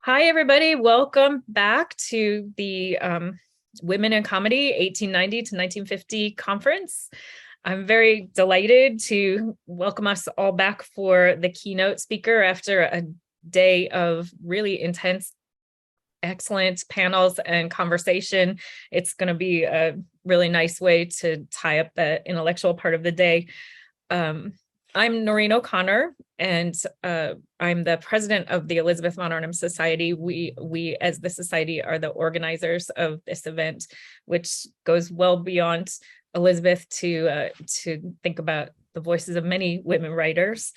Hi, everybody. Welcome back to the Women in Comedy 1890 to 1950 conference. I'm very delighted to welcome us all back for the keynote speaker after a day of really intense, excellent panels and conversation. It's going to be a really nice way to tie up the intellectual part of the day. I'm Noreen O'Connor, and I'm the president of the Elizabeth Von Arnim Society. We, as the society, are the organizers of this event, which goes well beyond Elizabeth to think about the voices of many women writers.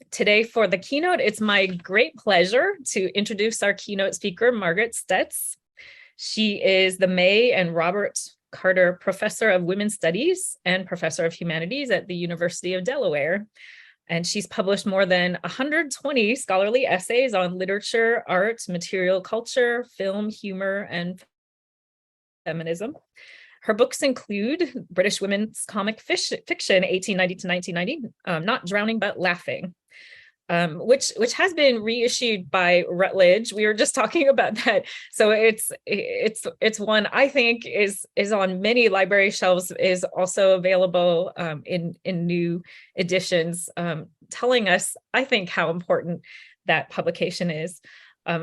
Today for the keynote, it's my great pleasure to introduce our keynote speaker, Margaret Stetz. She is the May and Robert Carter Professor of Women's Studies and Professor of Humanities at the University of Delaware. And she's published more than 120 scholarly essays on literature, art, material culture, film, humor, and feminism. Her books include British Women's Comic Fiction, 1890 to 1990, Not Drowning But Laughing, which has been reissued by Routledge. We were just talking about that. So it's one I think is on many library shelves, is also available in new editions, telling us, I think, how important that publication is.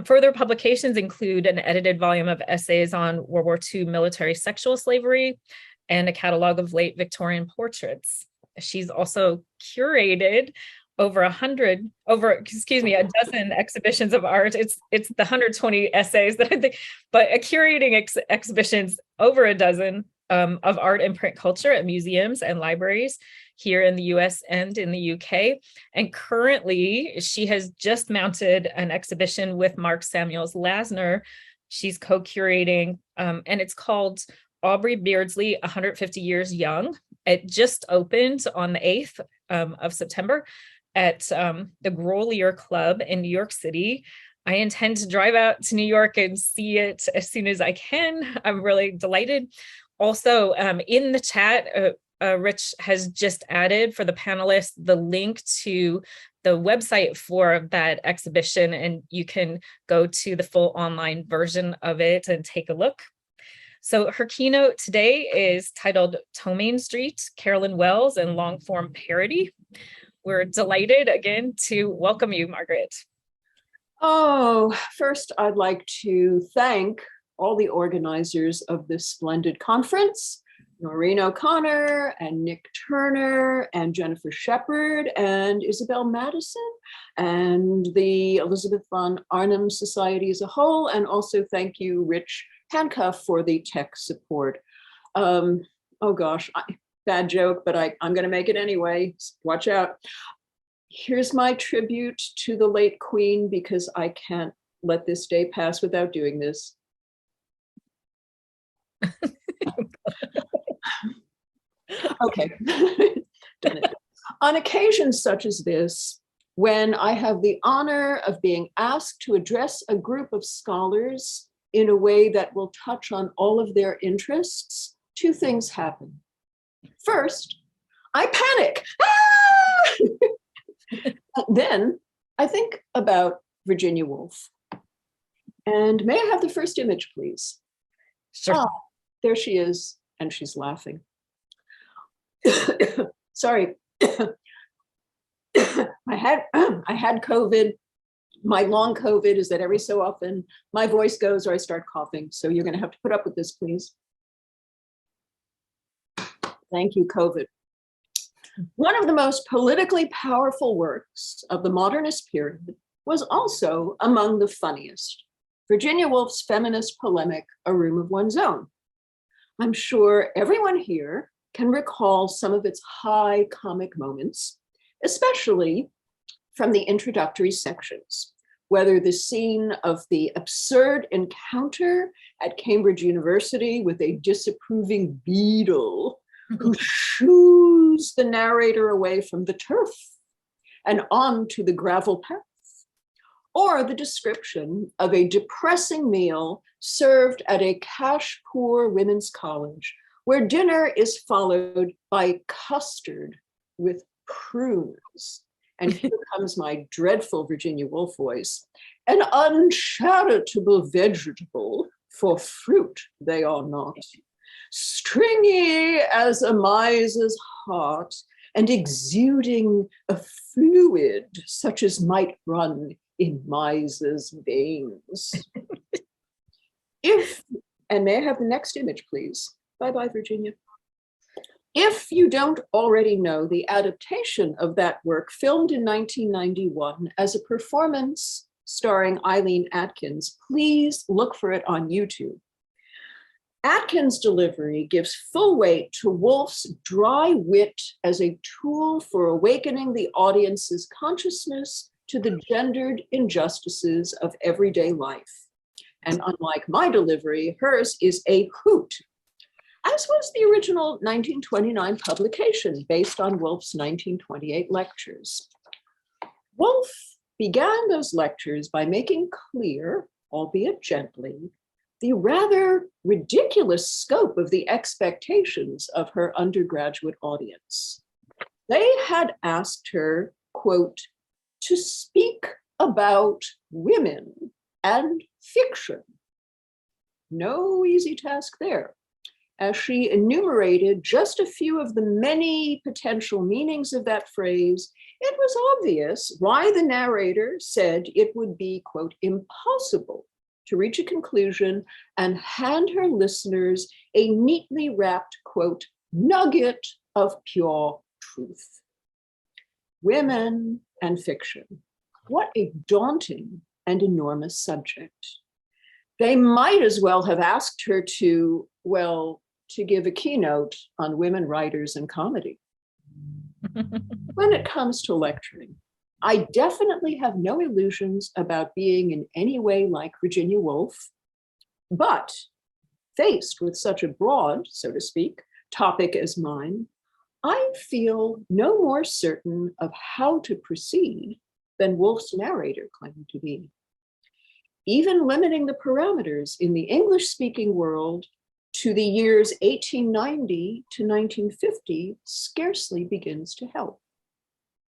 Further publications include an edited volume of essays on World War II military sexual slavery and a catalog of late Victorian portraits. She's also curated a dozen exhibitions of art. It's the 120 essays that I think, but curating exhibitions over a dozen of art and print culture at museums and libraries here in the US and in the UK. And currently, she has just mounted an exhibition with Mark Samuels Lasner. She's co-curating, and it's called Aubrey Beardsley, 150 Years Young. It just opened on the 8th of September at the Grolier Club in New York City. I intend to drive out to New York and see it as soon as I can. I'm really delighted. Also, in the chat, Rich has just added for the panelists the link to the website for that exhibition, and you can go to the full online version of it and take a look. So her keynote today is titled Ptomaine Street, Carolyn Wells, and Long-Form Parody. We're delighted again to welcome you, Margaret. Oh, first I'd like to thank all the organizers of this splendid conference, Noreen O'Connor and Nick Turner and Jennifer Shepard and Isabel Madison and the Elizabeth Von Arnim Society as a whole. And also thank you, Rich Handcuff, for the tech support. Oh gosh, bad joke, but I'm going to make it anyway. Watch out. Here's my tribute to the late Queen, because I can't let this day pass without doing this. Okay. Done it. On occasions such as this, when I have the honor of being asked to address a group of scholars in a way that will touch on all of their interests, two things happen. First, I panic. Then I think about Virginia Woolf. And may I have the first image, please? Sure. Ah, there she is, and she's laughing. Sorry. I had COVID. My long COVID is that every so often my voice goes or I start coughing. So you're going to have to put up with this, please. Thank you, COVID. One of the most politically powerful works of the modernist period was also among the funniest. Virginia Woolf's feminist polemic, A Room of One's Own. I'm sure everyone here can recall some of its high comic moments, especially from the introductory sections, whether the scene of the absurd encounter at Cambridge University with a disapproving beadle who shoos the narrator away from the turf and onto the gravel path, or the description of a depressing meal served at a cash-poor women's college, where dinner is followed by custard with prunes And here comes my dreadful Virginia Woolf voice. An uncharitable vegetable, for fruit they are not. Stringy as a miser's heart, and exuding a fluid such as might run in miser's veins. If, and may I have the next image, please? Bye-bye, Virginia. If you don't already know the adaptation of that work, filmed in 1991 as a performance starring Eileen Atkins, please look for it on YouTube. Atkins' delivery gives full weight to Woolf's dry wit as a tool for awakening the audience's consciousness to the gendered injustices of everyday life. And unlike my delivery, hers is a hoot, as was the original 1929 publication based on Woolf's 1928 lectures. Woolf began those lectures by making clear, albeit gently, the rather ridiculous scope of the expectations of her undergraduate audience. They had asked her, quote, to speak about women and fiction. No easy task there, as she enumerated just a few of the many potential meanings of that phrase. It was obvious why the narrator said it would be, quote, impossible to reach a conclusion and hand her listeners a neatly wrapped, quote, nugget of pure truth. Women and fiction. What a daunting and enormous subject. They might as well have asked her to, well, to give a keynote on women writers and comedy. When it comes to lecturing, I definitely have no illusions about being in any way like Virginia Woolf, but faced with such a broad, so to speak, topic as mine, I feel no more certain of how to proceed than Woolf's narrator claimed to be. Even limiting the parameters in the English-speaking world to the years 1890 to 1950 scarcely begins to help.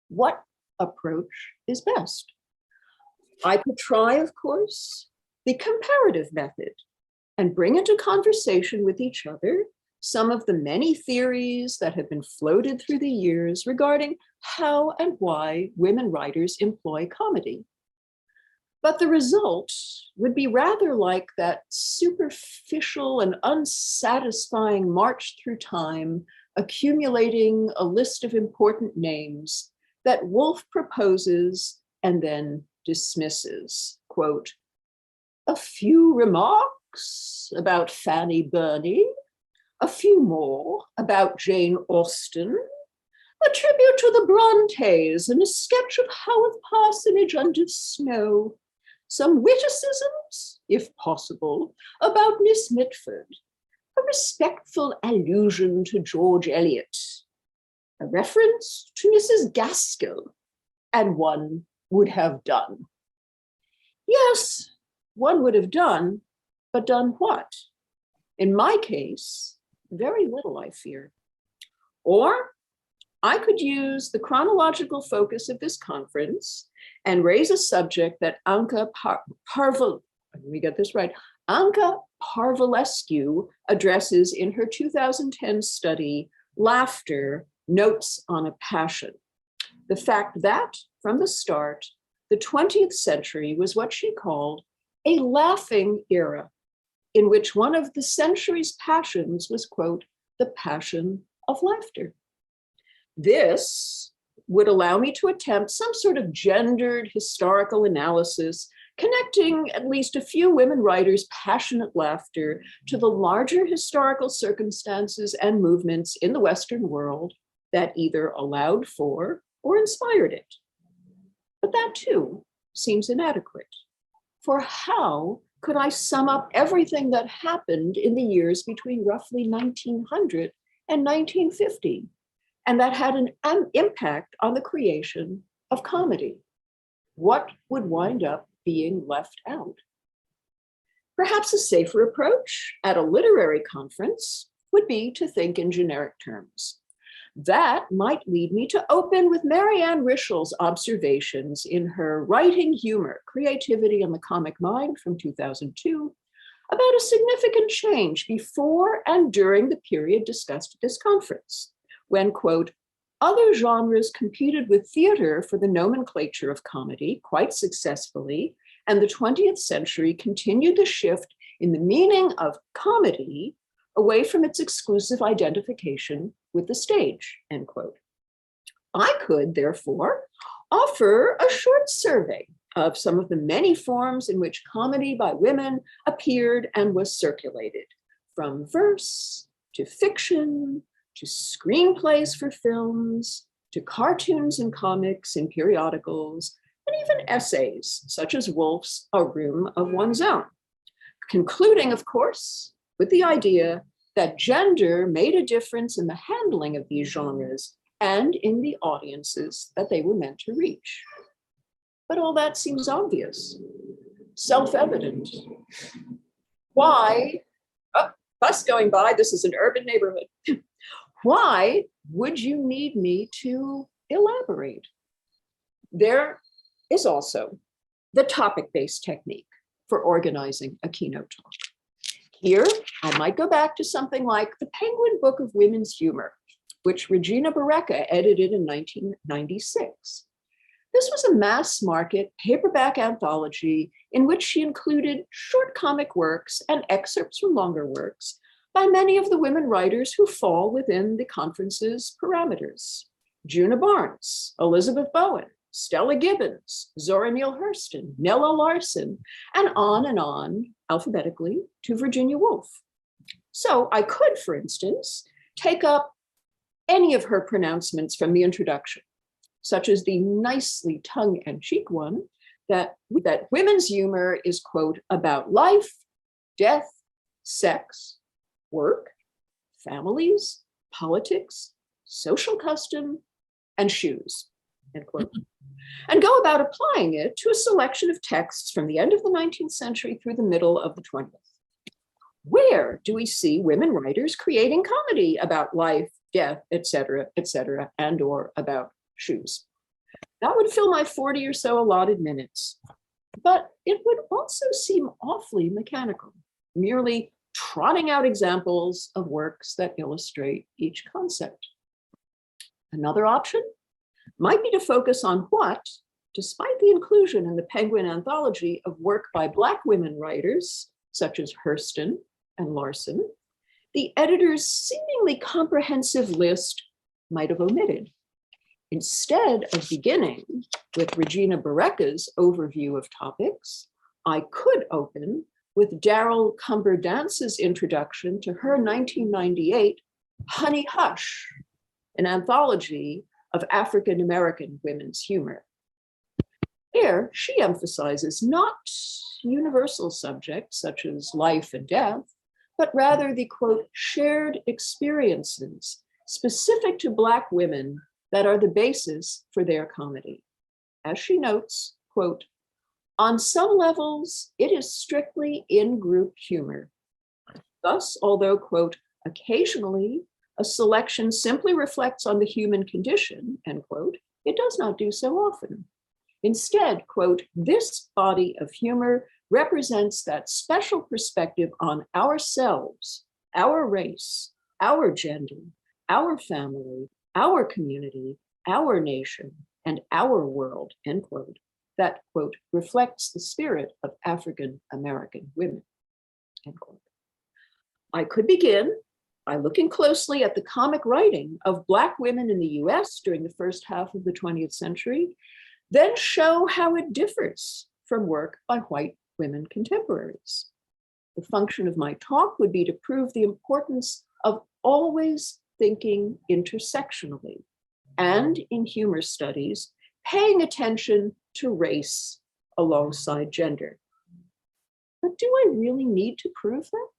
What approach is best? I could try, of course, the comparative method and bring into conversation with each other some of the many theories that have been floated through the years regarding how and why women writers employ comedy. But the result would be rather like that superficial and unsatisfying march through time, accumulating a list of important names that Woolf proposes and then dismisses. Quote, a few remarks about Fanny Burney, a few more about Jane Austen, a tribute to the Brontes and a sketch of Haworth Parsonage under snow, some witticisms, if possible, about Miss Mitford, a respectful allusion to George Eliot, a reference to Mrs. Gaskell, and one would have done. Yes, one would have done, but done what? In my case, very little, I fear. Or I could use the chronological focus of this conference and raise a subject that Anka Parvalescu addresses in her 2010 study, Laughter, Notes on a Passion. The fact that, from the start, the 20th century was what she called a laughing era, in which one of the century's passions was, quote, the passion of laughter. This would allow me to attempt some sort of gendered historical analysis, connecting at least a few women writers' passionate laughter to the larger historical circumstances and movements in the Western world that either allowed for or inspired it. But that too seems inadequate. For how could I sum up everything that happened in the years between roughly 1900 and 1950, and that had an impact on the creation of comedy? What would wind up being left out? Perhaps a safer approach at a literary conference would be to think in generic terms. That might lead me to open with Marianne Rischel's observations in her Writing Humor, Creativity and the Comic Mind from 2002 about a significant change before and during the period discussed at this conference, when, quote, other genres competed with theater for the nomenclature of comedy quite successfully, and the 20th century continued the shift in the meaning of comedy away from its exclusive identification with the stage, end quote. I could, therefore, offer a short survey of some of the many forms in which comedy by women appeared and was circulated, from verse to fiction, to screenplays for films, to cartoons and comics in periodicals, and even essays, such as Woolf's A Room of One's Own, concluding, of course, with the idea that gender made a difference in the handling of these genres and in the audiences that they were meant to reach. But all that seems obvious, self-evident. Why, bus going by, this is an urban neighborhood. Why would you need me to elaborate? There is also the topic-based technique for organizing a keynote talk. Here, I might go back to something like the Penguin Book of Women's Humor, which Regina Barreca edited in 1996. This was a mass market paperback anthology in which she included short comic works and excerpts from longer works by many of the women writers who fall within the conference's parameters. Juna Barnes, Elizabeth Bowen, Stella Gibbons, Zora Neale Hurston, Nella Larson, and on alphabetically to Virginia Woolf. So I could, for instance, take up any of her pronouncements from the introduction, such as the nicely tongue-in-cheek one that women's humor is, quote, about life, death, sex, work, families, politics, social custom, and shoes, end quote. And go about applying it to a selection of texts from the end of the 19th century through the middle of the 20th. Where do we see women writers creating comedy about life, death, et cetera, and or about shoes? That would fill my 40 or so allotted minutes, but it would also seem awfully mechanical, merely trotting out examples of works that illustrate each concept. Another option might be to focus on what, despite the inclusion in the Penguin anthology of work by Black women writers, such as Hurston and Larson, the editor's seemingly comprehensive list might have omitted. Instead of beginning with Regina Barreca's overview of topics, I could open with Daryl Cumberdance's introduction to her 1998 Honey Hush, an anthology of African-American women's humor. There, she emphasizes not universal subjects such as life and death, but rather the, quote, shared experiences specific to Black women that are the basis for their comedy. As she notes, quote, on some levels, it is strictly in-group humor. Thus, although, quote, occasionally a selection simply reflects on the human condition, end quote, it does not do so often. Instead, quote, this body of humor represents that special perspective on ourselves, our race, our gender, our family, our community, our nation, and our world, end quote, that, quote, reflects the spirit of African-American women, end quote. I could begin by looking closely at the comic writing of Black women in the US during the first half of the 20th century, then show how it differs from work by white women contemporaries. The function of my talk would be to prove the importance of always thinking intersectionally, and in humor studies, paying attention to race alongside gender. But do I really need to prove that?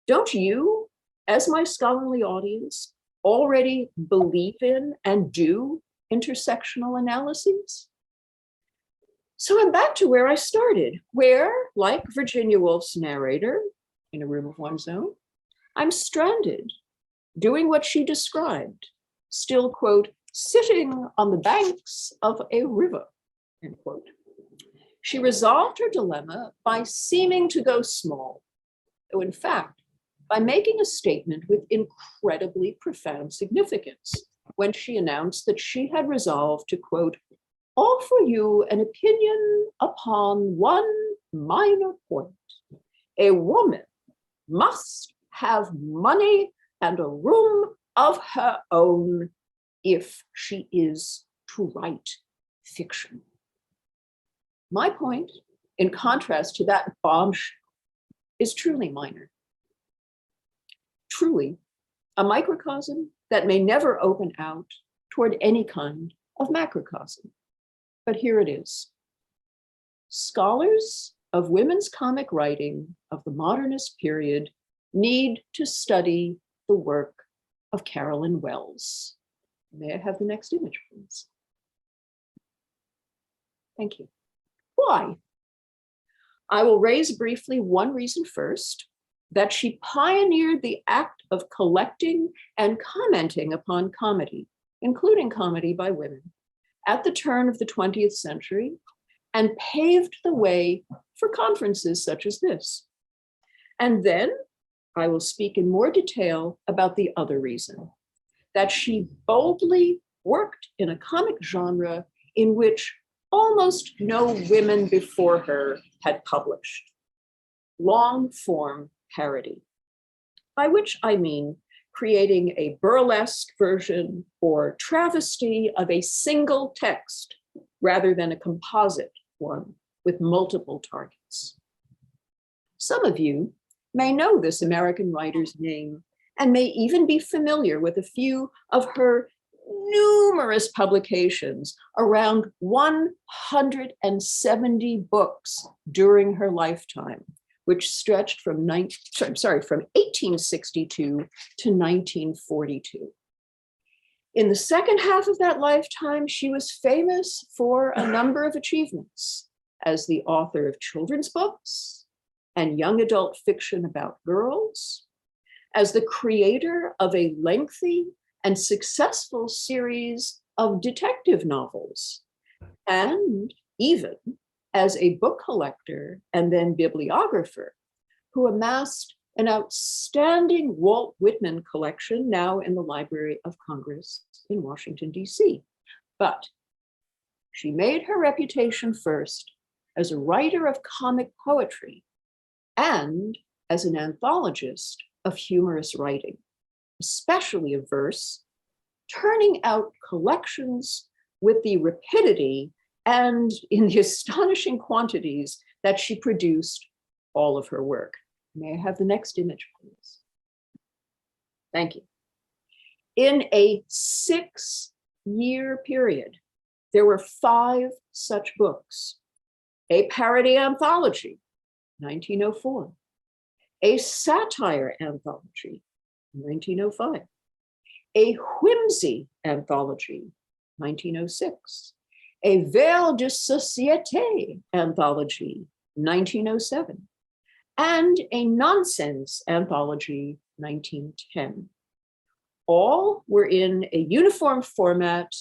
Don't you, as my scholarly audience, already believe in and do intersectional analyses? So I'm back to where I started, where, like Virginia Woolf's narrator in A Room of One's Own, I'm stranded, doing what she described, still, quote, sitting on the banks of a river, end quote. She resolved her dilemma by seeming to go small, though in fact, by making a statement with incredibly profound significance when she announced that she had resolved to, quote, offer you an opinion upon one minor point. A woman must have money and a room of her own if she is to write fiction. My point, in contrast to that bombshell, is truly minor. Truly, a microcosm that may never open out toward any kind of macrocosm. But here it is. Scholars of women's comic writing of the modernist period need to study the work of Carolyn Wells. May I have the next image, please? Thank you. Why? I will raise briefly one reason first, that she pioneered the act of collecting and commenting upon comedy, including comedy by women, at the turn of the 20th century, and paved the way for conferences such as this. And then I will speak in more detail about the other reason, that she boldly worked in a comic genre in which almost no women before her had published. Long-form parody, by which I mean creating a burlesque version or travesty of a single text rather than a composite one with multiple targets. Some of you may know this American writer's name and may even be familiar with a few of her numerous publications, around 170 books during her lifetime, which stretched from 1862 to 1942. In the second half of that lifetime, she was famous for a number of achievements as the author of children's books and young adult fiction about girls, as the creator of a lengthy and successful series of detective novels, and even as a book collector and then bibliographer who amassed an outstanding Walt Whitman collection now in the Library of Congress in Washington, D.C. But she made her reputation first as a writer of comic poetry and as an anthologist of humorous writing, especially of verse, turning out collections with the rapidity and in the astonishing quantities that she produced all of her work. May I have the next image, please? Thank you. In a 6-year period, there were 5 such books: a parody anthology, 1904, a satire anthology, 1905, a whimsy anthology, 1906, a Vers de Société anthology, 1907, and a nonsense anthology, 1910. All were in a uniform format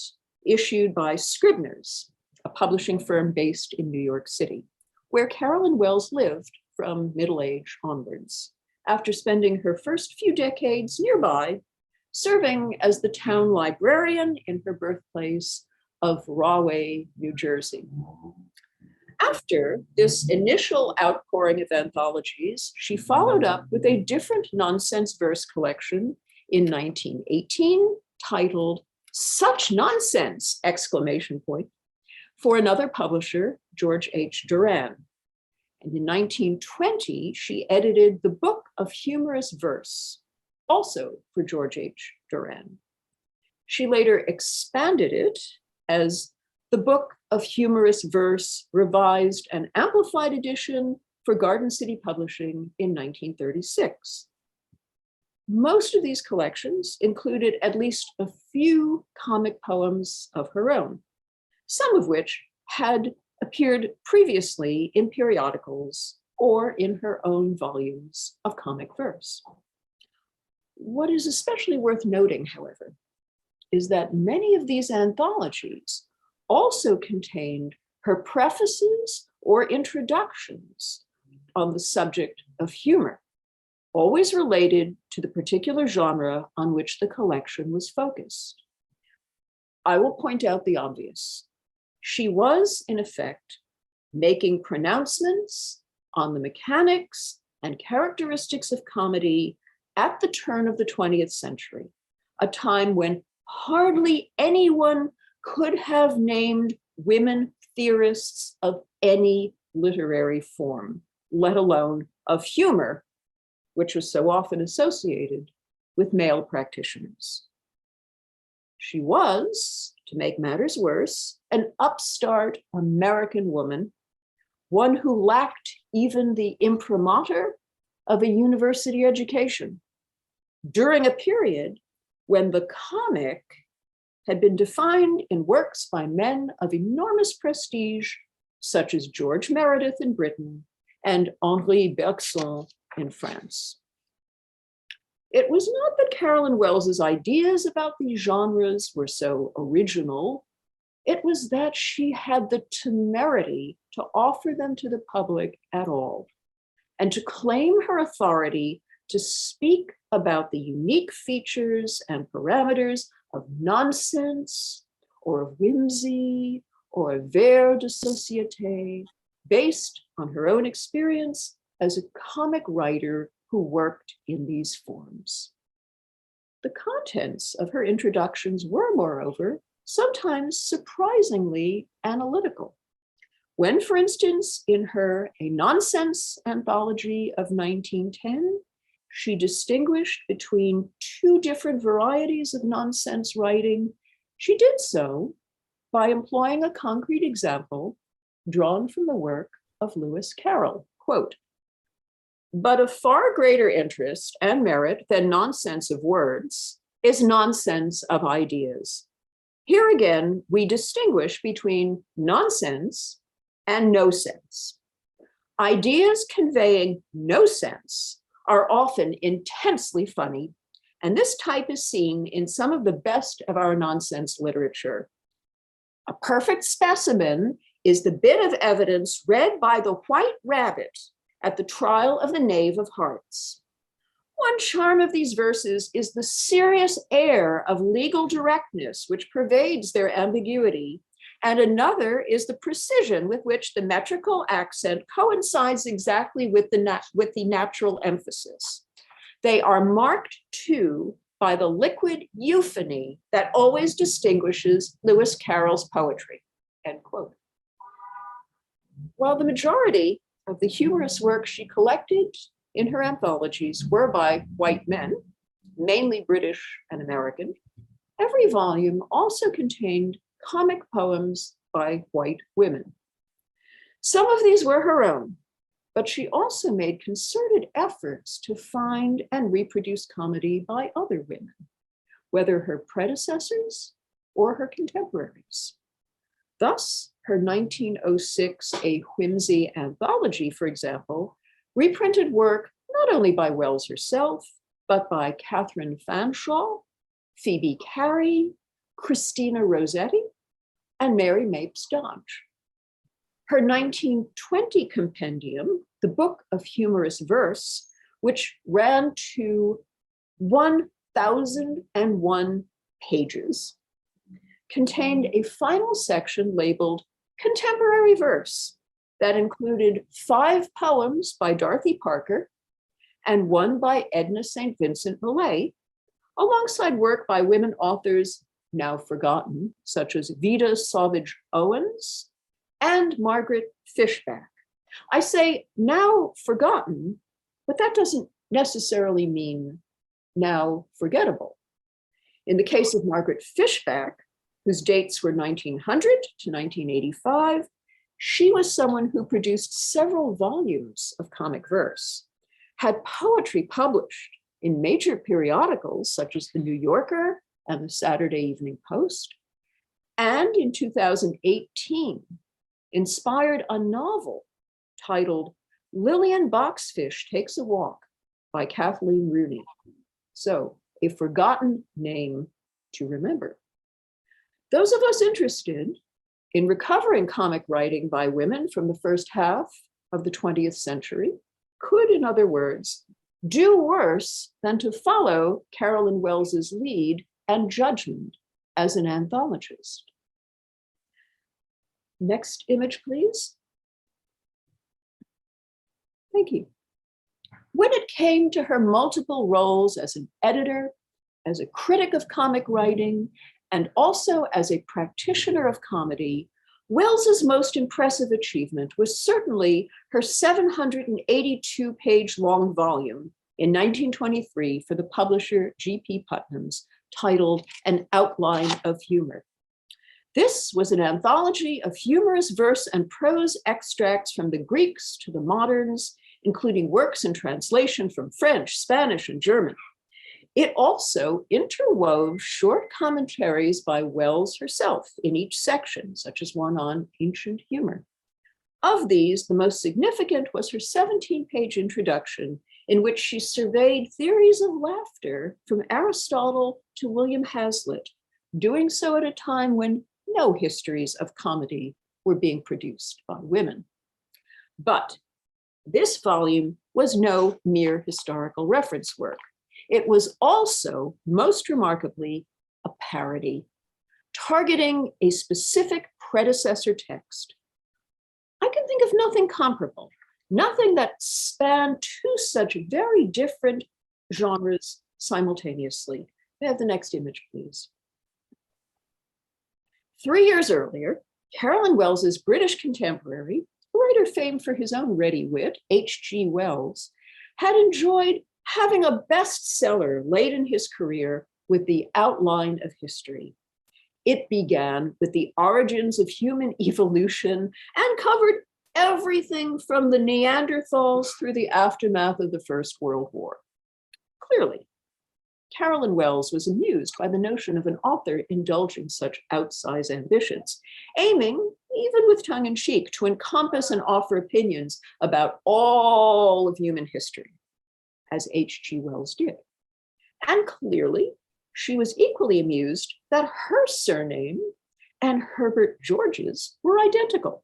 issued by Scribner's, a publishing firm based in New York City, where Carolyn Wells lived from middle age onwards, after spending her first few decades nearby, serving as the town librarian in her birthplace of Rahway, New Jersey. After this initial outpouring of anthologies, she followed up with a different nonsense verse collection in 1918 titled "Such Nonsense!" for another publisher, George H. Duran. And in 1920, she edited the Book of Humorous Verse, also for George H. Duran. She later expanded it as the Book of Humorous Verse, Revised and Amplified Edition for Garden City Publishing in 1936. Most of these collections included at least a few comic poems of her own, some of which had appeared previously in periodicals or in her own volumes of comic verse. What is especially worth noting, however, is that many of these anthologies also contained her prefaces or introductions on the subject of humor, always related to the particular genre on which the collection was focused. I will point out the obvious. She was, in effect, making pronouncements on the mechanics and characteristics of comedy at the turn of the 20th century, a time when hardly anyone could have named women theorists of any literary form, let alone of humor, which was so often associated with male practitioners. She was, to make matters worse, an upstart American woman, one who lacked even the imprimatur of a university education, during a period when the comic had been defined in works by men of enormous prestige, such as George Meredith in Britain and Henri Bergson in France. It was not that Carolyn Wells's ideas about these genres were so original. It was that she had the temerity to offer them to the public at all, and to claim her authority to speak about the unique features and parameters of nonsense or of whimsy or a vers de société, based on her own experience as a comic writer who worked in these forms. The contents of her introductions were, moreover, sometimes surprisingly analytical. When, for instance, in her A Nonsense anthology of 1910, she distinguished between two different varieties of nonsense writing, she did so by employing a concrete example drawn from the work of Lewis Carroll, quote, "But of far greater interest and merit than nonsense of words is nonsense of ideas. Here again, we distinguish between nonsense and no sense. Ideas conveying no sense are often intensely funny, and this type is seen in some of the best of our nonsense literature. A perfect specimen is the bit of evidence read by the White Rabbit at the trial of the Knave of Hearts. One charm of these verses is the serious air of legal directness which pervades their ambiguity, and another is the precision with which the metrical accent coincides exactly with the natural emphasis. They are marked, too, by the liquid euphony that always distinguishes Lewis Carroll's poetry," end quote. While the majority of the humorous works she collected in her anthologies were by white men, mainly British and American, every volume also contained comic poems by white women. Some of these were her own, but she also made concerted efforts to find and reproduce comedy by other women, whether her predecessors or her contemporaries. Thus, her 1906 A Whimsy anthology, for example, reprinted work not only by Wells herself, but by Catherine Fanshawe, Phoebe Cary, Christina Rossetti, and Mary Mapes Dodge. Her 1920 compendium, The Book of Humorous Verse, which ran to 1,001 pages, contained a final section labeled Contemporary Verse that included 5 poems by Dorothy Parker and 1 by Edna St. Vincent Millay, alongside work by women authors now forgotten, such as Vida Sauvage Owens and Margaret Fishback. I say now forgotten, but that doesn't necessarily mean now forgettable. In the case of Margaret Fishback, whose dates were 1900 to 1985, she was someone who produced several volumes of comic verse, had poetry published in major periodicals such as The New Yorker and the Saturday Evening Post, and in 2018, inspired a novel titled Lillian Boxfish Takes a Walk by Kathleen Rooney. So, a forgotten name to remember. Those of us interested in recovering comic writing by women from the first half of the 20th century could, in other words, do worse than to follow Carolyn Wells's lead and judgment as an anthologist. Next image, please. Thank you. When it came to her multiple roles as an editor, as a critic of comic writing, and also as a practitioner of comedy, Wells's most impressive achievement was certainly her 782-page long volume in 1923 for the publisher G.P. Putnam's, titled An Outline of Humor. This was an anthology of humorous verse and prose extracts from the Greeks to the moderns, including works in translation from French, Spanish, and German. It also interwove short commentaries by Wells herself in each section, such as one on ancient humor. Of these, the most significant was her 17-page introduction, in which she surveyed theories of laughter from Aristotle to William Hazlitt, doing so at a time when no histories of comedy were being produced by women. But this volume was no mere historical reference work. It was also, most remarkably, a parody, targeting a specific predecessor text. I can think of nothing comparable, nothing that spanned two such very different genres simultaneously. May I have the next image, please? 3 years earlier, Carolyn Wells's British contemporary, a writer famed for his own ready wit, H.G. Wells, had enjoyed having a bestseller late in his career with The Outline of History. It began with the origins of human evolution and covered everything from the Neanderthals through the aftermath of the First World War. Clearly, Carolyn Wells was amused by the notion of an author indulging such outsized ambitions, aiming, even with tongue in cheek, to encompass and offer opinions about all of human history, as H.G. Wells did. And clearly, she was equally amused that her surname and Herbert George's were identical.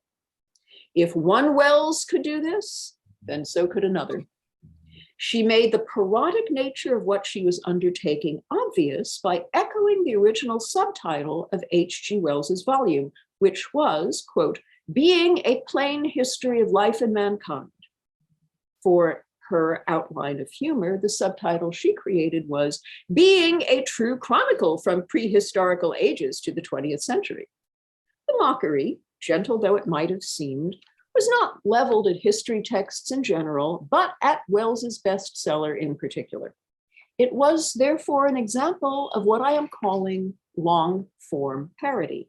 If one Wells could do this, then so could another. She made the parodic nature of what she was undertaking obvious by echoing the original subtitle of H.G. Wells's volume, which was, quote, "Being a Plain History of Life and Mankind." For her Outline of Humor, the subtitle she created was "Being a True Chronicle from Prehistorical Ages to the 20th Century." The mockery, gentle though it might have seemed, was not leveled at history texts in general, but at Wells's bestseller in particular. It was therefore an example of what I am calling long-form parody.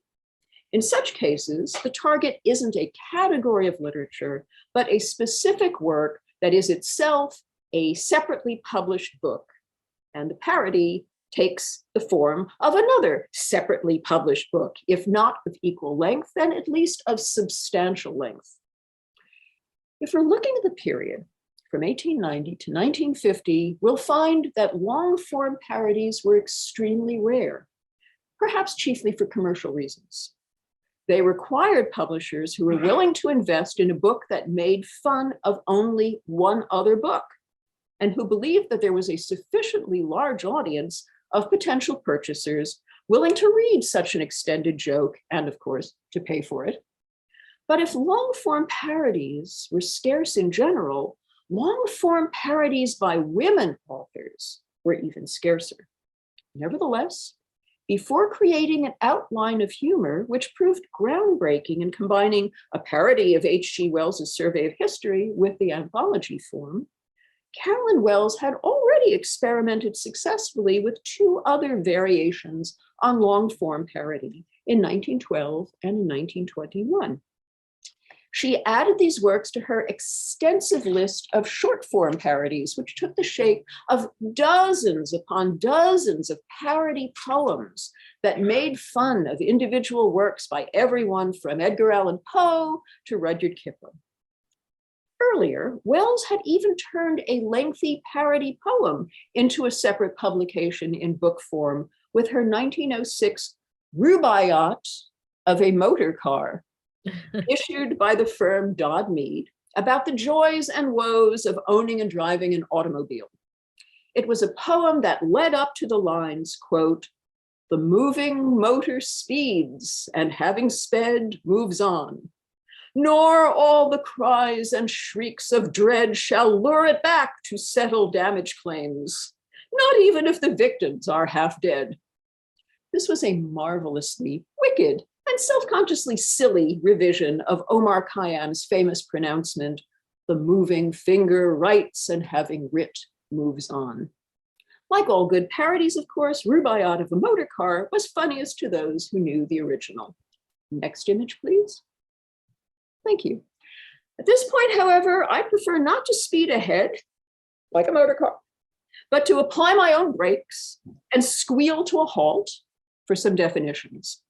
In such cases, the target isn't a category of literature, but a specific work that is itself a separately published book. And the parody takes the form of another separately published book, if not of equal length, then at least of substantial length. If we're looking at the period from 1890 to 1950, we'll find that long-form parodies were extremely rare, perhaps chiefly for commercial reasons. They required publishers who were willing to invest in a book that made fun of only one other book, and who believed that there was a sufficiently large audience of potential purchasers willing to read such an extended joke and, of course, to pay for it. But if long-form parodies were scarce in general, long-form parodies by women authors were even scarcer. Nevertheless, before creating an Outline of Humor, which proved groundbreaking in combining a parody of H.G. Wells's Survey of History with the anthology form, Carolyn Wells had already experimented successfully with two other variations on long-form parody in 1912 and in 1921. She added these works to her extensive list of short-form parodies, which took the shape of dozens upon dozens of parody poems that made fun of individual works by everyone from Edgar Allan Poe to Rudyard Kipling. Earlier, Wells had even turned a lengthy parody poem into a separate publication in book form with her 1906 Rubaiyat of a motor car, issued by the firm Dodd Mead, about the joys and woes of owning and driving an automobile. It was a poem that led up to the lines, quote, "The moving motor speeds, and having sped, moves on. Nor all the cries and shrieks of dread shall lure it back to settle damage claims, not even if the victims are half dead." This was a marvelously wicked and self-consciously silly revision of Omar Khayyam's famous pronouncement, "The moving finger writes and having writ moves on." Like all good parodies, of course, Rubaiyat of a motor car was funniest to those who knew the original. Next image, please. Thank you. At this point, however, I prefer not to speed ahead like a motor car, but to apply my own brakes and squeal to a halt for some definitions.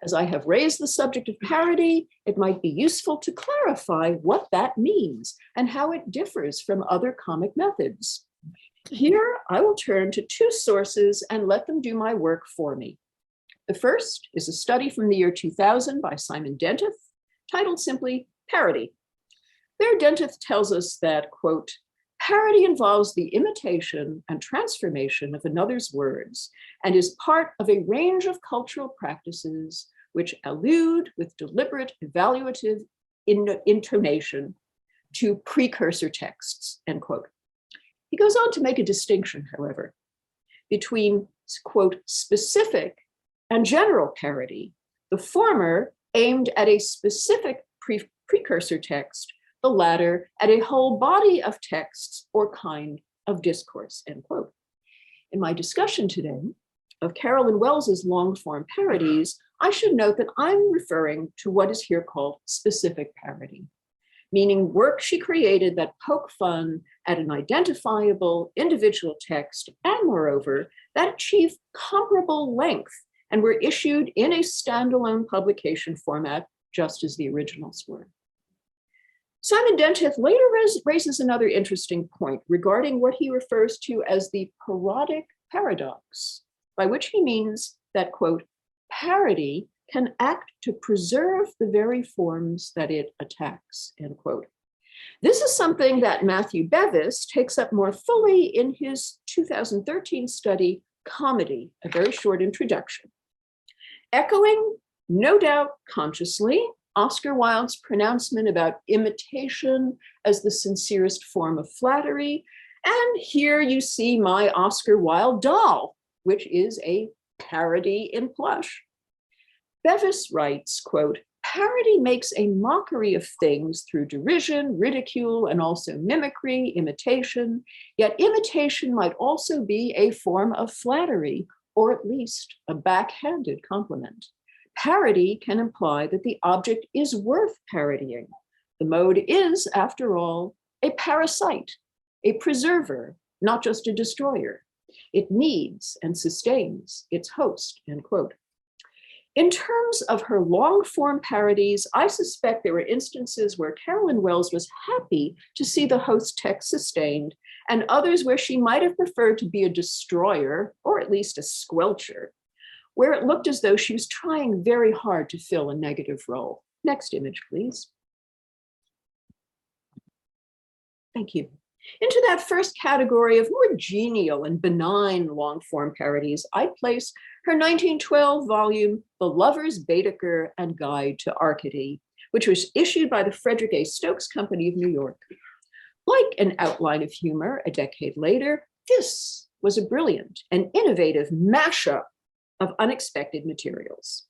As I have raised the subject of parody, it might be useful to clarify what that means and how it differs from other comic methods. Here, I will turn to two sources and let them do my work for me. The first is a study from the year 2000 by Simon Dentith, titled simply Parody. There, Dentith tells us that, quote, "Parody involves the imitation and transformation of another's words and is part of a range of cultural practices which allude with deliberate evaluative intonation to precursor texts," end quote. He goes on to make a distinction, however, between, quote, "specific and general parody, the former aimed at a specific precursor text, the latter at a whole body of texts or kind of discourse," end quote. In my discussion today of Carolyn Wells's long-form parodies, I should note that I'm referring to what is here called specific parody, meaning work she created that poke fun at an identifiable individual text and, moreover, that achieve comparable length and were issued in a standalone publication format, just as the originals were. Simon Dentith later raises another interesting point regarding what he refers to as the parodic paradox, by which he means that, quote, "parody can act to preserve the very forms that it attacks," end quote. This is something that Matthew Bevis takes up more fully in his 2013 study, Comedy, a very short introduction. Echoing, no doubt consciously, Oscar Wilde's pronouncement about imitation as the sincerest form of flattery. And here you see my Oscar Wilde doll, which is a parody in plush. Bevis writes, quote, "Parody makes a mockery of things through derision, ridicule, and also mimicry, imitation. Yet imitation might also be a form of flattery, or at least a backhanded compliment. Parody can imply that the object is worth parodying. The mode is, after all, a parasite, a preserver, not just a destroyer. It needs and sustains its host," end quote. In terms of her long-form parodies, I suspect there were instances where Carolyn Wells was happy to see the host text sustained, and others where she might have preferred to be a destroyer, or at least a squelcher, where it looked as though she was trying very hard to fill a negative role. Next image, please. Thank you. Into that first category of more genial and benign long-form parodies, I place her 1912 volume, The Lover's Baedeker and Guide to Arcady, which was issued by the Frederick A. Stokes Company of New York. Like An Outline of Humor a decade later, this was a brilliant and innovative mashup of unexpected materials.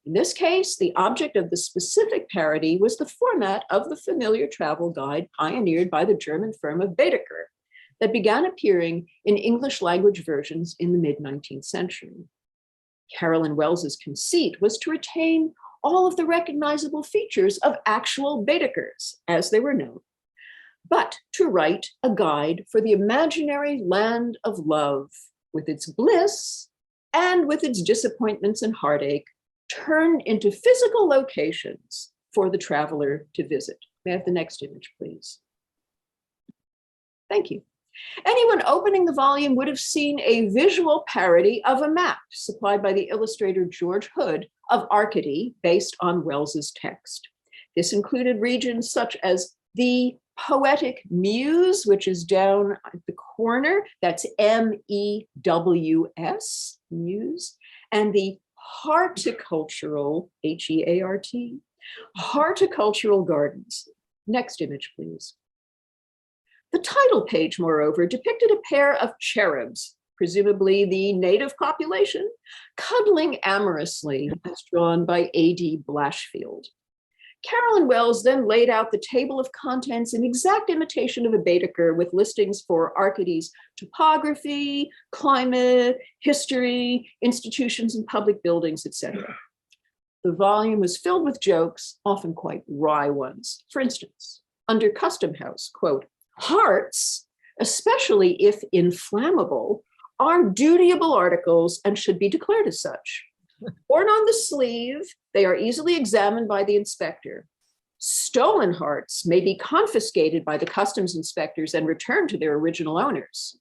In this case, the object of the specific parody was the format of the familiar travel guide pioneered by the German firm of Baedeker that began appearing in English language versions in the mid-19th century. Carolyn Wells's conceit was to retain all of the recognizable features of actual Baedekers, as they were known, but to write a guide for the imaginary land of love with its bliss and with its disappointments and heartache, turned into physical locations for the traveler to visit. May I have the next image, please? Thank you. Anyone opening the volume would have seen a visual parody of a map supplied by the illustrator George Hood of Arcady based on Wells's text. This included regions such as the poetic muse, which is down at the corner, that's M-E-W-S, muse, and the horticultural, H-E-A-R-T, horticultural gardens. Next image, please. The title page, moreover, depicted a pair of cherubs, presumably the native population, cuddling amorously, as drawn by A.D. Blashfield. Carolyn Wells then laid out the table of contents in exact imitation of a Baedeker, with listings for Arcady's topography, climate, history, institutions and public buildings, etc. The volume was filled with jokes, often quite wry ones. For instance, under Custom House, quote, "Hearts, especially if inflammable, are dutiable articles and should be declared as such. Worn on the sleeve, they are easily examined by the inspector. Stolen hearts may be confiscated by the customs inspectors and returned to their original owners.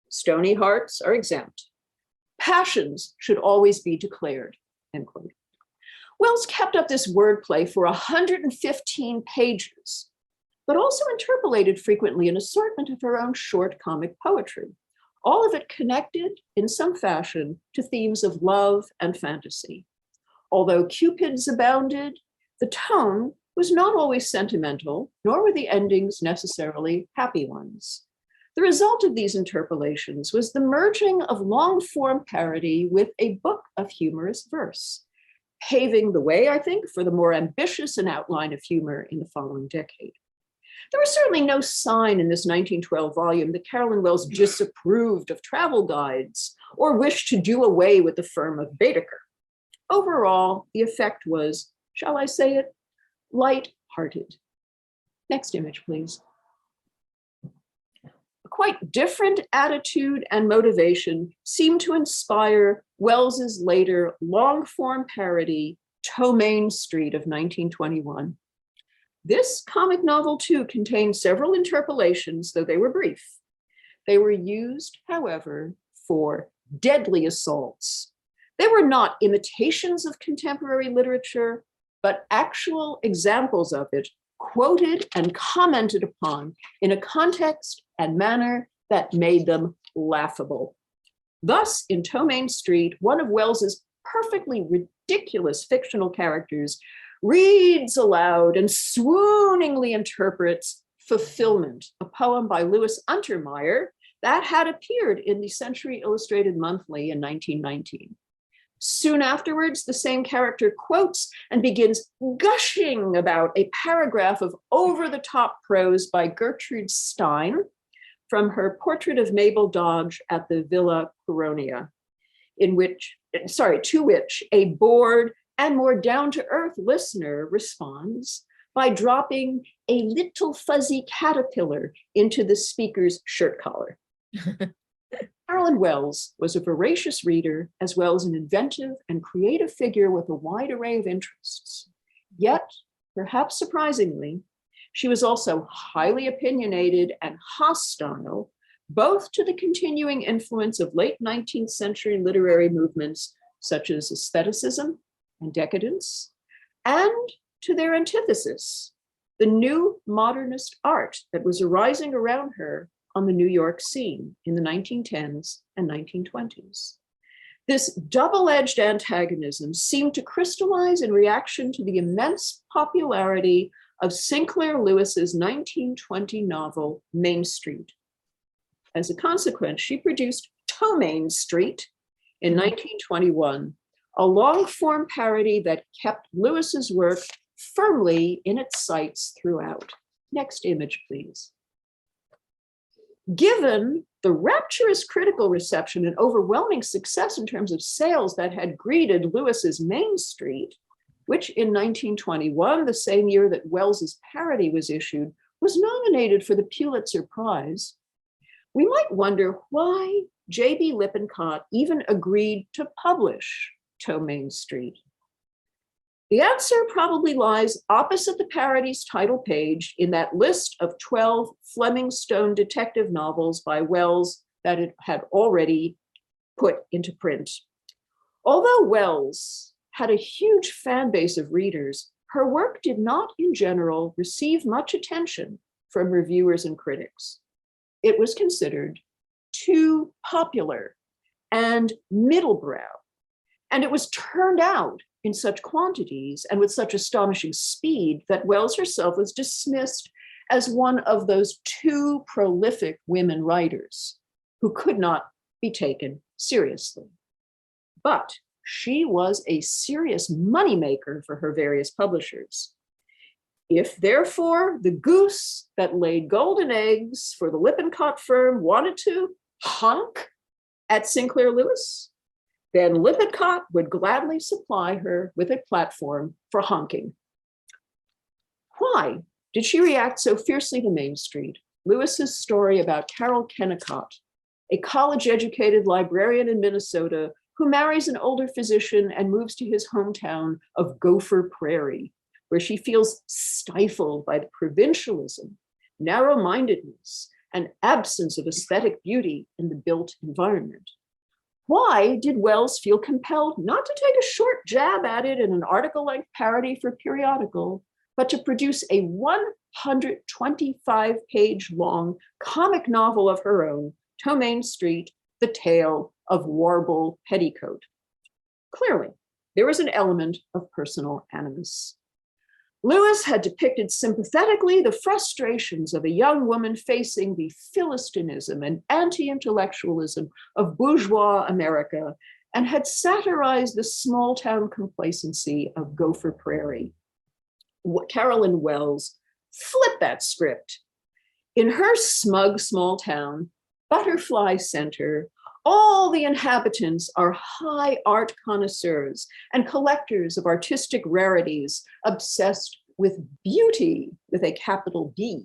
Stony hearts are exempt. Passions should always be declared," end quote. Wells kept up this wordplay for 115 pages, but also interpolated frequently an assortment of her own short comic poetry, all of it connected in some fashion to themes of love and fantasy. Although cupids abounded, the tone was not always sentimental, nor were the endings necessarily happy ones. The result of these interpolations was the merging of long-form parody with a book of humorous verse, paving the way, I think, for the more ambitious an outline of humor in the following decade. There was certainly no sign in this 1912 volume that Carolyn Wells disapproved of travel guides or wished to do away with the firm of Baedeker. Overall, the effect was, shall I say it, light-hearted. Next image, please. A quite different attitude and motivation seemed to inspire Wells's later long-form parody, Ptomaine Street of 1921. This comic novel, too, contained several interpolations, though they were brief. They were used, however, for deadly assaults. They were not imitations of contemporary literature, but actual examples of it, quoted and commented upon in a context and manner that made them laughable. Thus, in Ptomaine Street, one of Wells's perfectly ridiculous fictional characters reads aloud and swooningly interprets Fulfillment, a poem by Louis Untermeyer that had appeared in the Century Illustrated Monthly in 1919. Soon afterwards, the same character quotes and begins gushing about a paragraph of over-the-top prose by Gertrude Stein from her Portrait of Mabel Dodge at the Villa Coronia, to which a bored and more down-to-earth listener responds by dropping a little fuzzy caterpillar into the speaker's shirt collar. Carolyn Wells was a voracious reader, as well as an inventive and creative figure with a wide array of interests. Yet, perhaps surprisingly, she was also highly opinionated and hostile, both to the continuing influence of late 19th century literary movements such as aestheticism and decadence, and to their antithesis, the new modernist art that was arising around her on the New York scene in the 1910s and 1920s. This double-edged antagonism seemed to crystallize in reaction to the immense popularity of Sinclair Lewis's 1920 novel, Main Street. As a consequence, she produced Ptomaine Street in 1921, a long-form parody that kept Lewis's work firmly in its sights throughout. Next image, please. Given the rapturous critical reception and overwhelming success in terms of sales that had greeted Lewis's Main Street, which in 1921, the same year that Wells's parody was issued, was nominated for the Pulitzer Prize, we might wonder why J.B. Lippincott even agreed to publish Ptomaine Street. The answer probably lies opposite the Parody's title page in that list of 12 Fleming Stone detective novels by Wells that it had already put into print. Although Wells had a huge fan base of readers, her work did not in general receive much attention from reviewers and critics. It was considered too popular and middlebrow, and it was turned out in such quantities and with such astonishing speed that Wells herself was dismissed as one of those too prolific women writers who could not be taken seriously. But she was a serious moneymaker for her various publishers. If therefore the goose that laid golden eggs for the Lippincott firm wanted to honk at Sinclair Lewis, then Lippincott would gladly supply her with a platform for honking. Why did she react so fiercely to Main Street? Lewis's story about Carol Kennicott, a college-educated librarian in Minnesota who marries an older physician and moves to his hometown of Gopher Prairie, where she feels stifled by the provincialism, narrow-mindedness, and absence of aesthetic beauty in the built environment. Why did Wells feel compelled not to take a short jab at it in an article-length parody for a periodical, but to produce a 125-page long comic novel of her own, Ptomaine Street, The Tale of Warble Petticoat? Clearly, there was an element of personal animus. Lewis had depicted sympathetically the frustrations of a young woman facing the Philistinism and anti-intellectualism of bourgeois America and had satirized the small-town complacency of Gopher Prairie. Carolyn Wells flipped that script. In her smug small town, Butterfly Center, all the inhabitants are high art connoisseurs and collectors of artistic rarities, obsessed with beauty with a capital B.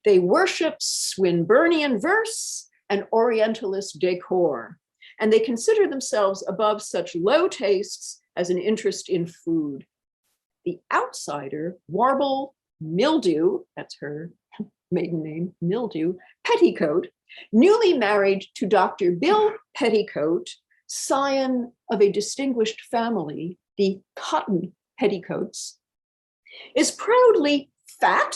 They worship Swinburnian verse and Orientalist decor, and they consider themselves above such low tastes as an interest in food. The outsider, Warble Mildew, that's her maiden name, Mildew, Petticoat, newly married to Dr. Bill Petticoat, scion of a distinguished family, the Cotton Petticoats, is proudly fat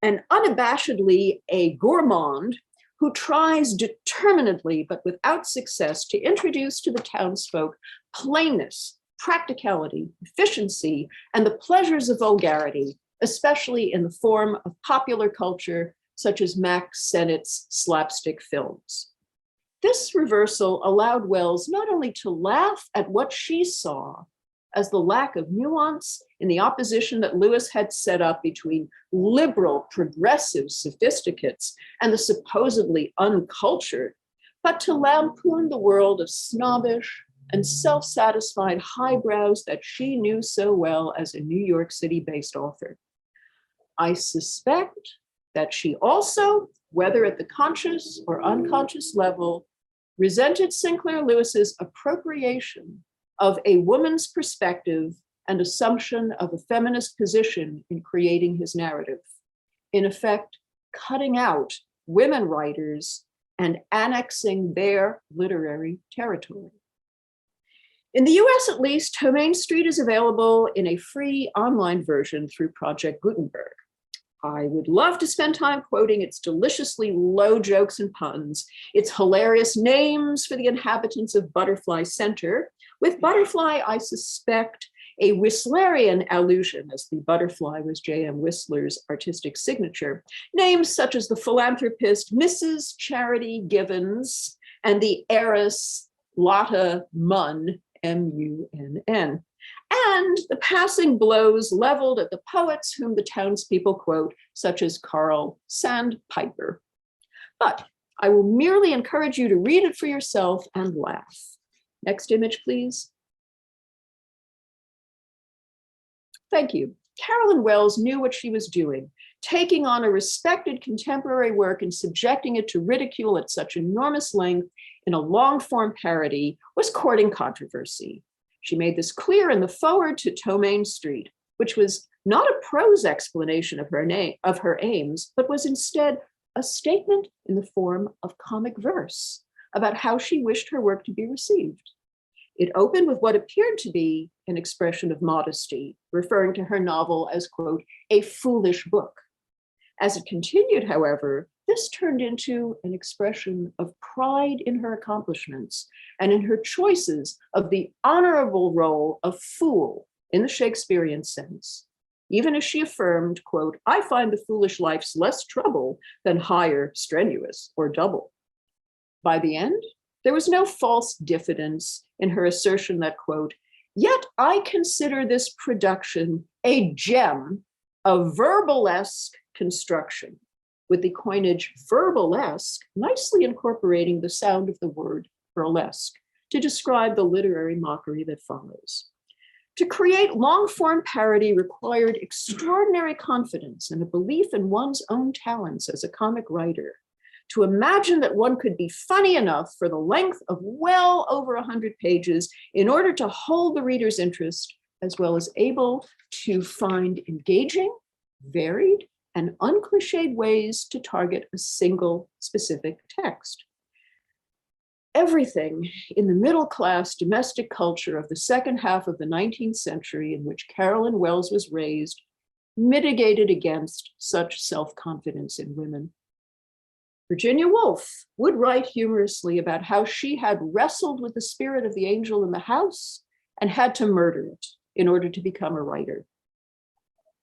and unabashedly a gourmand who tries determinedly, but without success, to introduce to the townsfolk plainness, practicality, efficiency, and the pleasures of vulgarity, especially in the form of popular culture, such as Max Sennett's slapstick films. This reversal allowed Wells not only to laugh at what she saw as the lack of nuance in the opposition that Lewis had set up between liberal, progressive sophisticates and the supposedly uncultured, but to lampoon the world of snobbish and self-satisfied highbrows that she knew so well as a New York City-based author. I suspect that she also, whether at the conscious or unconscious level, resented Sinclair Lewis's appropriation of a woman's perspective and assumption of a feminist position in creating his narrative, in effect, cutting out women writers and annexing their literary territory. In the US, at least, Ptomaine Street is available in a free online version through Project Gutenberg. I would love to spend time quoting its deliciously low jokes and puns, its hilarious names for the inhabitants of Butterfly Center. With Butterfly, I suspect a Whistlerian allusion, as the butterfly was J.M. Whistler's artistic signature. Names such as the philanthropist Mrs. Charity Givens and the heiress Lotta Munn, M-U-N-N. And the passing blows leveled at the poets whom the townspeople quote, such as Carl Sandpiper. But I will merely encourage you to read it for yourself and laugh. Next image, please. Thank you. Carolyn Wells knew what she was doing. Taking on a respected contemporary work and subjecting it to ridicule at such enormous length in a long-form parody was courting controversy. She made this clear in the foreword to Ptomaine Street, which was not a prose explanation of her aims, but was instead a statement in the form of comic verse about how she wished her work to be received. It opened with what appeared to be an expression of modesty, referring to her novel as, quote, a foolish book. As it continued, however, this turned into an expression of pride in her accomplishments and in her choices of the honorable role of fool in the Shakespearean sense, even as she affirmed, quote, I find the foolish life's less trouble than higher, strenuous, or double. By the end, there was no false diffidence in her assertion that, quote, yet I consider this production a gem of verbalesque construction, with the coinage verbalesque nicely incorporating the sound of the word burlesque to describe the literary mockery that follows. To create long-form parody required extraordinary confidence and a belief in one's own talents as a comic writer. To imagine that one could be funny enough for the length of well over 100 pages in order to hold the reader's interest, as well as able to find engaging, varied, and uncliched ways to target a single specific text. Everything in the middle-class domestic culture of the second half of the 19th century in which Carolyn Wells was raised mitigated against such self-confidence in women. Virginia Woolf would write humorously about how she had wrestled with the spirit of the angel in the house and had to murder it in order to become a writer.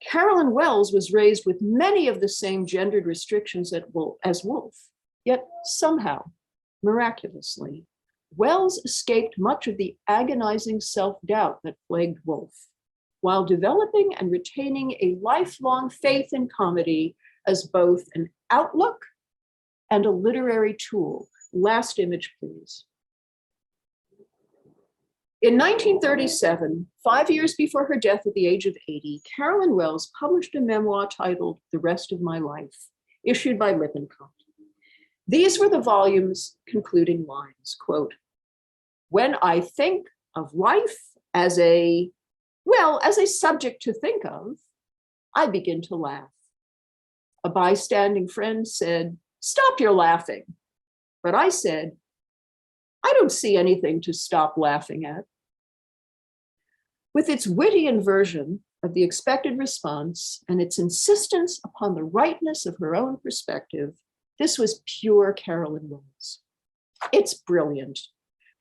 Carolyn Wells was raised with many of the same gendered restrictions as Woolf, yet somehow, miraculously, Wells escaped much of the agonizing self-doubt that plagued Woolf, while developing and retaining a lifelong faith in comedy as both an outlook and a literary tool. Last image, please. In 1937, 5 years before her death at the age of 80, Carolyn Wells published a memoir titled The Rest of My Life, issued by Lippincott. These were the volume's concluding lines, quote, when I think of life as a subject to think of, I begin to laugh. A bystanding friend said, stop your laughing. But I said, I don't see anything to stop laughing at. With its witty inversion of the expected response and its insistence upon the rightness of her own perspective, this was pure Carolyn Wells. It's brilliant,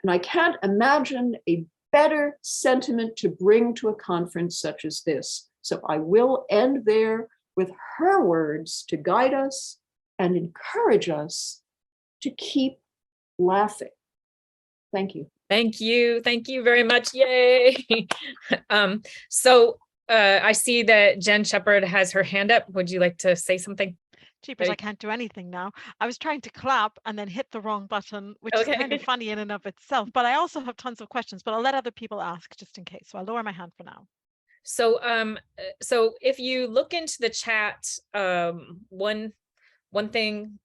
and I can't imagine a better sentiment to bring to a conference such as this. So I will end there with her words to guide us and encourage us to keep laughing. Thank you. Thank you. Thank you very much. Yay. I see that Jen Shepherd has her hand up. Would you like to say something? Jeepers, I can't do anything now. I was trying to clap and then hit the wrong button, which is kind of funny in and of itself. But I also have tons of questions, but I'll let other people ask just in case. So I'll lower my hand for now. So if you look into the chat, one thing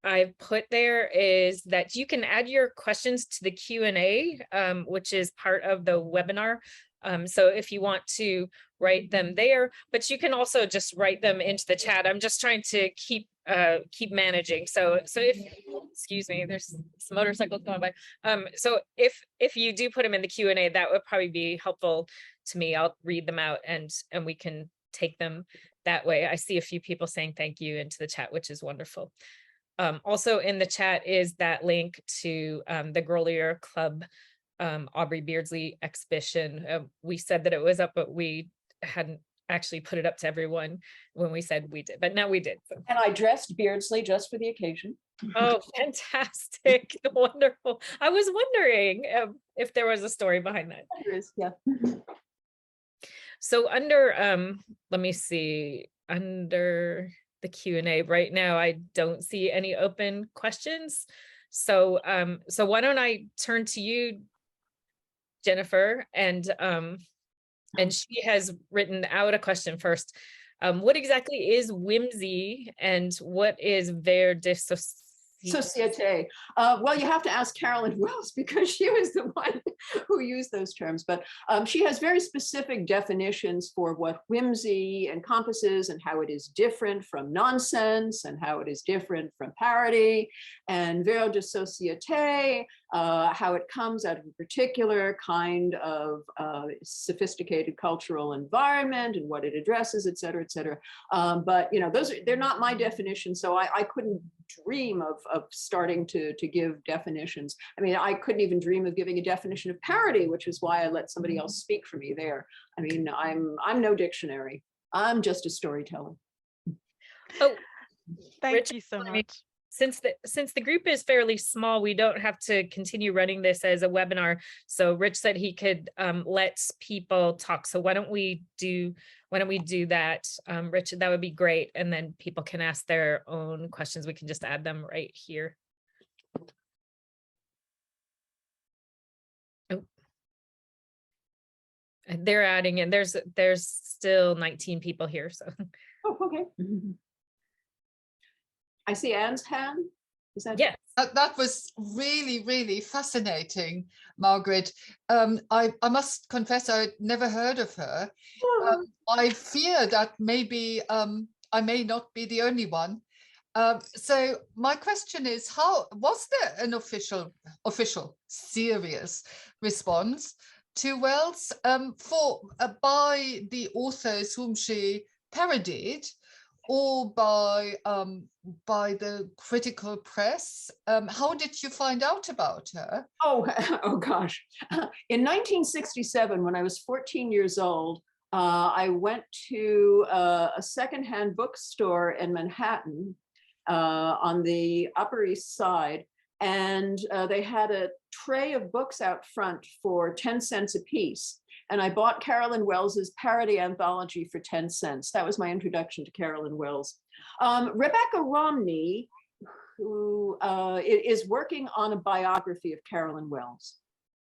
I've put there is that you can add your questions to the Q&A, which is part of the webinar. So if you want to write them there, but you can also just write them into the chat. I'm just trying to keep managing. So if, excuse me, there's some motorcycles going by. So if you do put them in the Q&A, that would probably be helpful to me. I'll read them out and we can take them that way. I see a few people saying thank you into the chat, which is wonderful. Also in the chat is that link to the Grolier Club Aubrey Beardsley exhibition. We said that it was up, but we hadn't actually put it up to everyone when we said we did, but now we did. So. And I dressed Beardsley just for the occasion. Oh, fantastic. Wonderful. I was wondering if there was a story behind that. There is, yeah. So under, let me see, under the Q&A right now, I don't see any open questions. So why don't I turn to you, Jennifer, and she has written out a question first. What exactly is whimsy and what is vers de Société. Well, you have to ask Carolyn Wells because she was the one who used those terms. But she has very specific definitions for what whimsy encompasses and how it is different from nonsense and how it is different from parody. And vers de société, how it comes out of a particular kind of sophisticated cultural environment and what it addresses, et cetera, et cetera. But they're not my definitions, so I couldn't dream of starting to give definitions. I mean, I couldn't even dream of giving a definition of parody, which is why I let somebody else speak for me there. I mean, I'm no dictionary. I'm just a storyteller. Oh, thank you so much. Since the group is fairly small, we don't have to continue running this as a webinar. So Rich said he could let people talk. So why don't we do that, Rich? That would be great. And then people can ask their own questions. We can just add them right here. Oh, and they're adding in. There's still 19 people here. So. Oh, okay. I see Anne's hand. Is that? Yes. That was really, really fascinating, Margaret. I must confess I'd never heard of her. I fear that maybe I may not be the only one. So my question is, how was there an official, serious response to Wells by the authors whom she parodied, or by the critical press? How did you find out about her? Oh gosh. In 1967, when I was 14 years old, I went to a secondhand bookstore in Manhattan on the Upper East Side, and they had a tray of books out front for 10 cents a piece. And I bought Carolyn Wells's parody anthology for 10 cents. That was my introduction to Carolyn Wells. Rebecca Romney, who is working on a biography of Carolyn Wells.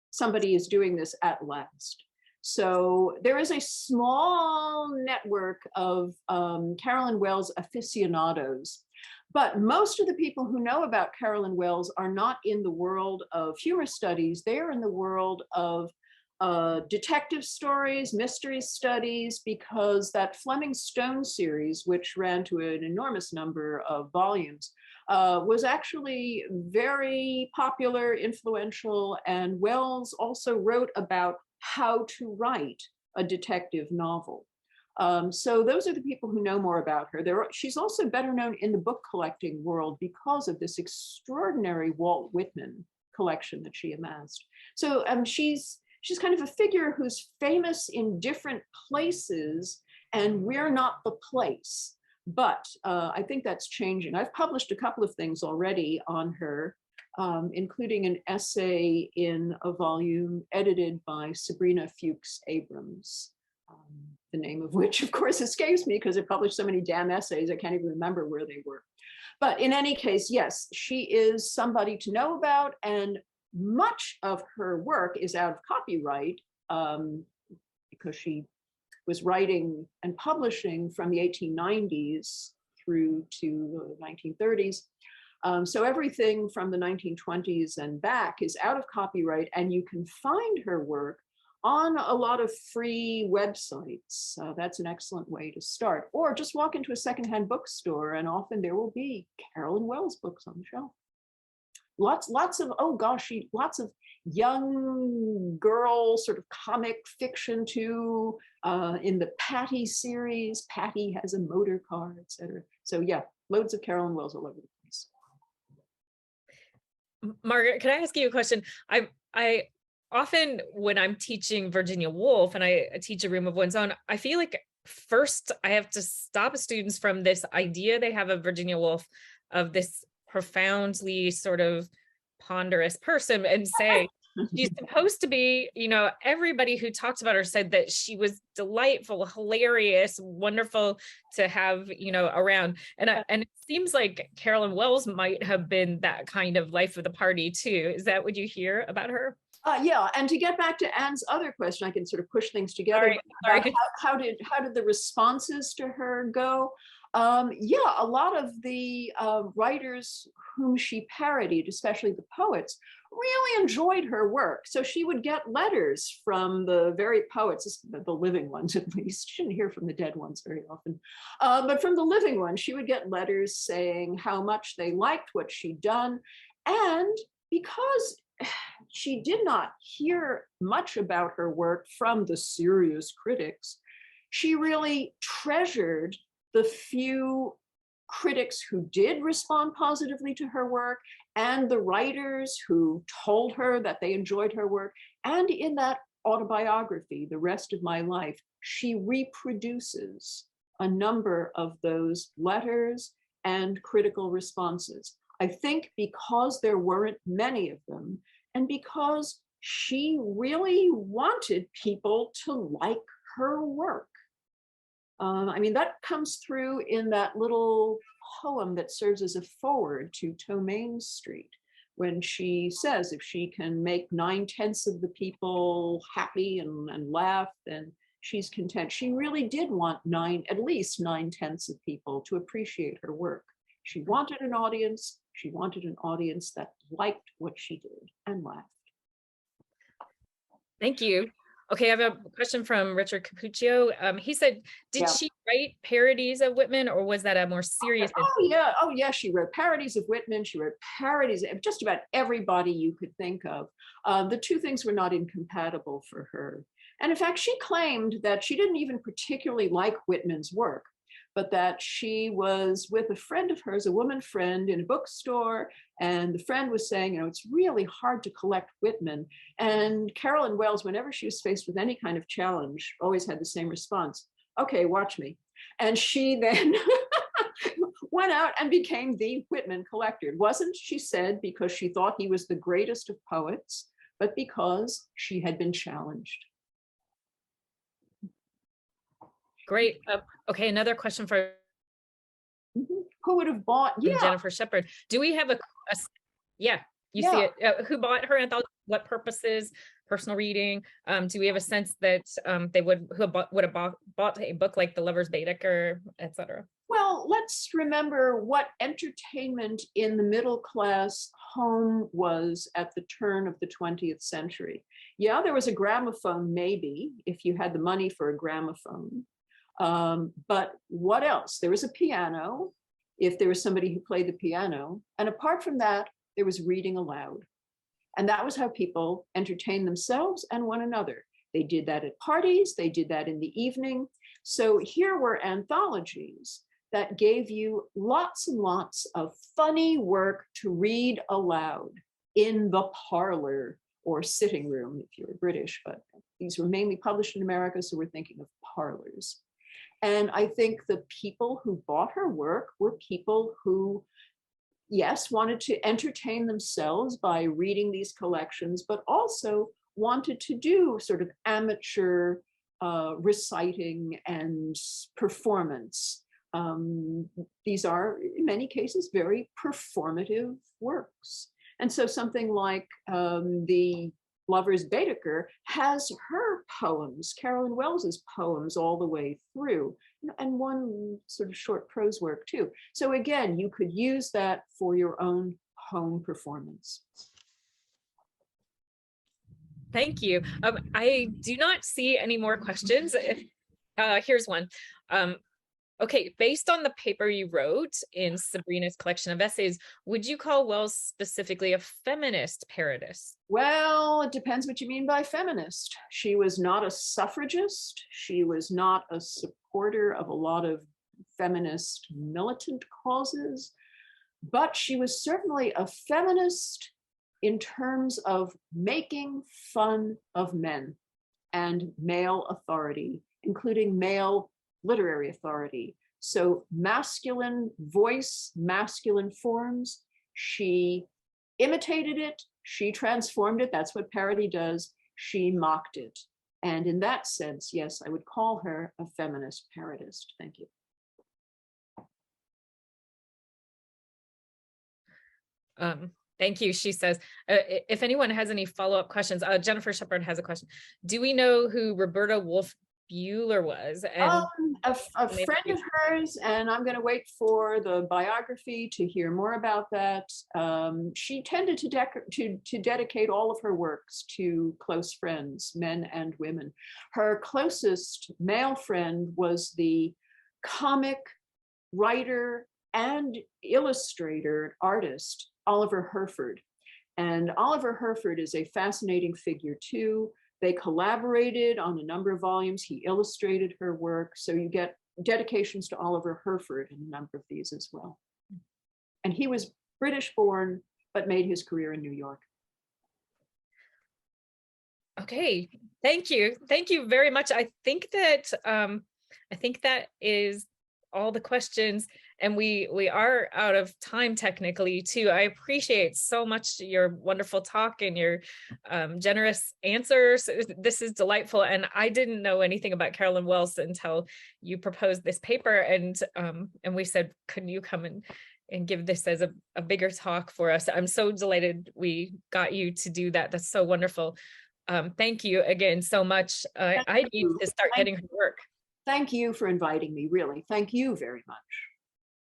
Somebody is doing this at last. So there is a small network of Carolyn Wells aficionados. But most of the people who know about Carolyn Wells are not in the world of humor studies. They are in the world of detective stories, mystery studies, because that Fleming Stone series, which ran to an enormous number of volumes, was actually very popular, influential, and Wells also wrote about how to write a detective novel. So those are the people who know more about her. She's also better known in the book collecting world because of this extraordinary Walt Whitman collection that she amassed. So she's kind of a figure who's famous in different places, and we're not the place. But I think that's changing. I've published a couple of things already on her, including an essay in a volume edited by Sabrina Fuchs Abrams, the name of which, of course, escapes me because I published so many damn essays, I can't even remember where they were. But in any case, yes, she is somebody to know about, and much of her work is out of copyright because she was writing and publishing from the 1890s through to the 1930s. So everything from the 1920s and back is out of copyright, and you can find her work on a lot of free websites. That's an excellent way to start. Or just walk into a secondhand bookstore, and often there will be Carolyn Wells books on the shelf. Lots of, oh gosh, lots of young girl sort of comic fiction too, in the Patty series. Patty has a motor car, etc. So yeah, loads of Carolyn Wells all over the place. Margaret, can I ask you a question? I often, when I'm teaching Virginia Woolf and I teach a room of one's own, I feel like first I have to stop students from this idea they have of Virginia Woolf, of this profoundly sort of ponderous person, and say, she's supposed to be, everybody who talked about her said that she was delightful, hilarious, wonderful to have, around. And it seems like Carolyn Wells might have been that kind of life of the party too. Is that what you hear about her? Yeah, and to get back to Anne's other question, I can sort of push things together. Sorry. How did the responses to her go? Yeah, a lot of the writers whom she parodied, especially the poets, really enjoyed her work. So she would get letters from the very poets, the living ones at least. She didn't hear from the dead ones very often. But from the living ones, she would get letters saying how much they liked what she'd done. And because she did not hear much about her work from the serious critics, she really treasured the few critics who did respond positively to her work and the writers who told her that they enjoyed her work. And in that autobiography, The Rest of My Life, she reproduces a number of those letters and critical responses. I think because there weren't many of them, and because she really wanted people to like her work. I mean, that comes through in that little poem that serves as a foreword to Ptomaine Street, when she says if she can make 9/10 of the people happy and laugh, then she's content. She really did want at least 9/10 of people to appreciate her work. She wanted an audience. She wanted an audience that liked what she did and laughed. Thank you. Okay, I have a question from Richard Capuccio. He said, did she write parodies of Whitman, or was that a more serious? Oh yeah, she wrote parodies of Whitman. She wrote parodies of just about everybody you could think of. The two things were not incompatible for her. And in fact, she claimed that she didn't even particularly like Whitman's work, but that she was with a friend of hers, a woman friend, in a bookstore, and the friend was saying, you know, it's really hard to collect Whitman. And Carolyn Wells, whenever she was faced with any kind of challenge, always had the same response: okay, watch me. And she then went out and became the Whitman collector. It wasn't, she said, because she thought he was the greatest of poets, but because she had been challenged. Great. Okay, another question for who would have bought? Yeah, Jennifer Shepard. Do we have yeah, you see it? Who bought her anthology? What purposes? Personal reading? Do we have a sense that they would have bought a book like The Lover's Baedeker, etc.? Well, let's remember what entertainment in the middle class home was at the turn of the 20th century. Yeah, there was a gramophone, maybe, if you had the money for a gramophone. But what else? There was a piano, if there was somebody who played the piano. And apart from that, there was reading aloud. And that was how people entertained themselves and one another. They did that at parties, they did that in the evening. So here were anthologies that gave you lots and lots of funny work to read aloud in the parlor or sitting room, if you're British, but these were mainly published in America, so we're thinking of parlors. And I think the people who bought her work were people who, yes, wanted to entertain themselves by reading these collections, but also wanted to do sort of amateur reciting and performance. These are, in many cases, very performative works. And so something like The Lover's Baedeker has her poems, Carolyn Wells's poems, all the way through, and one sort of short prose work too. So again, you could use that for your own home performance. Thank you. I do not see any more questions. Here's one. Okay, based on the paper you wrote in Sabrina's collection of essays, would you call Wells specifically a feminist parodist? Well, it depends what you mean by feminist. She was not a suffragist. She was not a supporter of a lot of feminist militant causes, but she was certainly a feminist in terms of making fun of men and male authority, including male literary authority. So masculine voice, masculine forms, she imitated it, she transformed it. That's what parody does. She mocked it. And in that sense, yes, I would call her a feminist parodist. Thank you. Thank you. She says, if anyone has any follow-up questions, Jennifer Shepard has a question. Do we know who Roberta Wolf Bueller was? And a friend of hers, and I'm going to wait for the biography to hear more about that. She tended to dedicate all of her works to close friends, men and women. Her closest male friend was the comic writer and illustrator, artist, Oliver Herford. And Oliver Herford is a fascinating figure too. They collaborated on a number of volumes. He illustrated her work. So you get dedications to Oliver Herford in a number of these as well. And he was British born, but made his career in New York. Okay, thank you. Thank you very much. I think that is all the questions, and we are out of time technically too. I appreciate so much your wonderful talk and your generous answers. This is delightful, and I didn't know anything about Carolyn Wells until you proposed this paper, and we said, couldn't you come and give this as a bigger talk for us? I'm so delighted we got you to do that. That's so wonderful. Thank you again so much. I need to start getting her work. Thank you for inviting me, really. Thank you very much.